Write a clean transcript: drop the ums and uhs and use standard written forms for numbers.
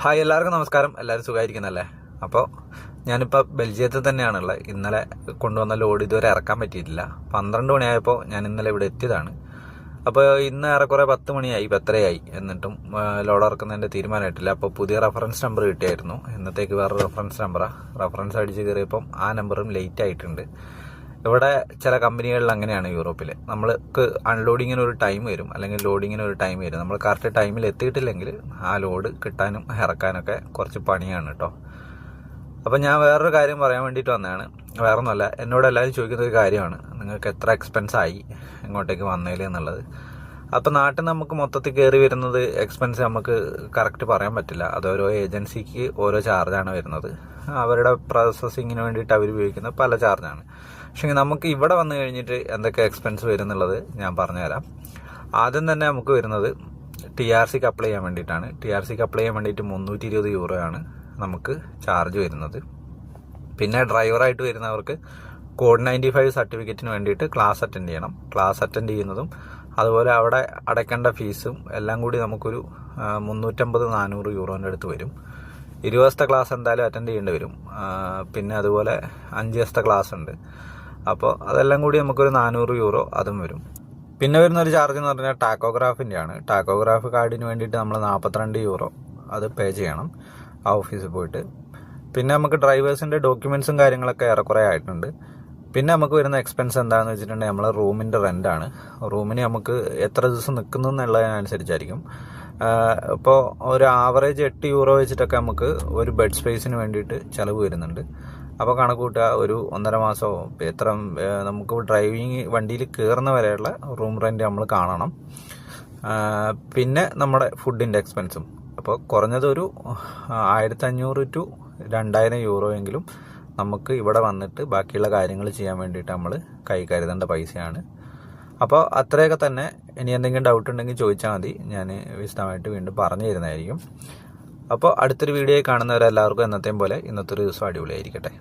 Hi, എല്ലാവർക്കും നമസ്കാരം. എല്ലാവരും സുഖമായിരിക്കുന്നല്ലേ? അപ്പോൾ ഞാനിപ്പോൾ ബെൽജിയത്തിൽ തന്നെയാണുള്ളത്. ഇന്നലെ കൊണ്ടുവന്ന ലോഡ് ഇതുവരെ ഇറക്കാൻ പറ്റിയിട്ടില്ല. 12 മണിയായപ്പോൾ ഞാൻ ഇന്നലെ ഇവിടെ എത്തിയതാണ്. അപ്പോൾ ഇന്ന് ഏറെക്കുറെ 10 മണിയായി, 10:30 എന്നിട്ടും ലോഡ് ഇറക്കുന്നതിൻ്റെ തീരുമാനമായിട്ടില്ല. അപ്പോൾ പുതിയ റെഫറൻസ് നമ്പർ കിട്ടിയായിരുന്നു. ഇന്നത്തേക്ക് വേറെ റെഫറൻസ് അടിച്ച് കയറിയപ്പം ആ നമ്പറും ലേറ്റ് ആയിട്ടുണ്ട്. ഇവിടെ ചില കമ്പനികളിൽ അങ്ങനെയാണ്. യൂറോപ്പിൽ നമ്മൾക്ക് അൺലോഡിങ്ങിന് ഒരു ടൈം വരും, അല്ലെങ്കിൽ ലോഡിങ്ങിന് ഒരു ടൈം വരും. നമ്മൾ കറക്റ്റ് ടൈമിൽ എത്തിയിട്ടില്ലെങ്കിൽ ആ ലോഡ് കിട്ടാനും ഇറക്കാനൊക്കെ കുറച്ച് പണിയാണ് കേട്ടോ. അപ്പം ഞാൻ വേറൊരു കാര്യം പറയാൻ വേണ്ടിയിട്ട് വന്നതാണ്. വേറൊന്നുമല്ല, എന്നോട് എല്ലാവരും ചോദിക്കുന്ന ഒരു കാര്യമാണ്, നിങ്ങൾക്ക് എത്ര എക്സ്പെൻസ് ആയി ഇങ്ങോട്ടേക്ക് വന്നേലേ എന്നുള്ളത്. അപ്പോൾ നാട്ടിൽ നമുക്ക് മൊത്തത്തിൽ കയറി വരുന്നത് എക്സ്പെൻസ് നമുക്ക് കറക്റ്റ് പറയാൻ പറ്റില്ല. അത് ഓരോ ഏജൻസിക്ക് ഓരോ ചാർജാണ് വരുന്നത്. അവരുടെ പ്രോസസ്സിങ്ങിന് വേണ്ടിയിട്ട് അവർ ഉപയോഗിക്കുന്ന പല ചാർജാണ്. പക്ഷേ നമുക്ക് ഇവിടെ വന്നു കഴിഞ്ഞിട്ട് എന്തൊക്കെ എക്സ്പെൻസ് വരും എന്നുള്ളത് ഞാൻ പറഞ്ഞുതരാം. ആദ്യം തന്നെ നമുക്ക് വരുന്നത് TRCക്ക് അപ്ലൈ ചെയ്യാൻ വേണ്ടിയിട്ടാണ്. TRCക്ക് അപ്ലൈ ചെയ്യാൻ വേണ്ടിയിട്ട് 320 യൂറോയാണ് നമുക്ക് ചാർജ് വരുന്നത്. പിന്നെ ഡ്രൈവറായിട്ട് വരുന്നവർക്ക് കോഡ് 95 സർട്ടിഫിക്കറ്റിന് വേണ്ടിയിട്ട് ക്ലാസ് അറ്റൻഡ് ചെയ്യണം. ക്ലാസ് അറ്റൻഡ് ചെയ്യുന്നതും അതുപോലെ അവിടെ അടയ്ക്കേണ്ട ഫീസും എല്ലാം കൂടി നമുക്കൊരു 350-400 യൂറോൻ്റെ അടുത്ത് വരും. 20 ദിവസത്തെ ക്ലാസ് എന്തായാലും അറ്റൻഡ് ചെയ്യേണ്ടി വരും. പിന്നെ അതുപോലെ 5 ദിവസത്തെ ക്ലാസ് ഉണ്ട്. അപ്പോൾ അതെല്ലാം കൂടി നമുക്കൊരു 400 യൂറോ അതും വരും. പിന്നെ വരുന്നൊരു ചാർജ് എന്ന് പറഞ്ഞാൽ ടാക്കോഗ്രാഫിൻ്റെ ആണ്. ടാക്കോഗ്രാഫ് കാർഡിന് വേണ്ടിയിട്ട് നമ്മൾ 42 യൂറോ അത് പേ ചെയ്യണം ആ ഓഫീസിൽ പോയിട്ട്. പിന്നെ നമുക്ക് ഡ്രൈവേഴ്സിൻ്റെ ഡോക്യുമെൻസും കാര്യങ്ങളൊക്കെ ഏറെക്കുറെ ആയിട്ടുണ്ട്. പിന്നെ നമുക്ക് വരുന്ന എക്സ്പെൻസ് എന്താണെന്ന് വെച്ചിട്ടുണ്ടെങ്കിൽ നമ്മളെ റൂമിൻ്റെ റെൻ്റാണ്. റൂമിന് നമുക്ക് എത്ര ദിവസം നിൽക്കുന്നു എന്നുള്ളതിനനുസരിച്ചായിരിക്കും. ഇപ്പോൾ ഒരു ആവറേജ് 8 യൂറോ വെച്ചിട്ടൊക്കെ നമുക്ക് ഒരു ബെഡ് സ്പേസിന് വേണ്ടിയിട്ട് ചിലവ് വരുന്നുണ്ട്. അപ്പോൾ കണക്ക് കൂട്ടുക, ഒരു 1.5 മാസമോ എത്ര നമുക്ക് ഡ്രൈവിങ് വണ്ടിയിൽ കയറുന്ന വരെയുള്ള റൂം റെൻറ്റ് നമ്മൾ കാണണം. പിന്നെ നമ്മുടെ ഫുഡിൻ്റെ എക്സ്പെൻസും. അപ്പോൾ കുറഞ്ഞത് ഒരു 1500 to 2000 യൂറോ എങ്കിലും നമുക്ക് ഇവിടെ വന്നിട്ട് ബാക്കിയുള്ള കാര്യങ്ങൾ ചെയ്യാൻ വേണ്ടിയിട്ട് നമ്മൾ കൈ കരുതേണ്ട പൈസയാണ്. അപ്പോൾ അത്രയൊക്കെ തന്നെ. ഇനി എന്തെങ്കിലും ഡൗട്ട് ഉണ്ടെങ്കിൽ ചോദിച്ചാൽ മതി, ഞാൻ വിശദമായിട്ട് വീണ്ടും പറഞ്ഞു തരുന്നതായിരിക്കും. അപ്പോൾ അടുത്തൊരു വീഡിയോ കാണുന്നവരെല്ലാവർക്കും എന്നത്തെയും പോലെ ഇന്നത്തെ ഒരു ദിവസം അടിപൊളിയായിരിക്കട്ടെ.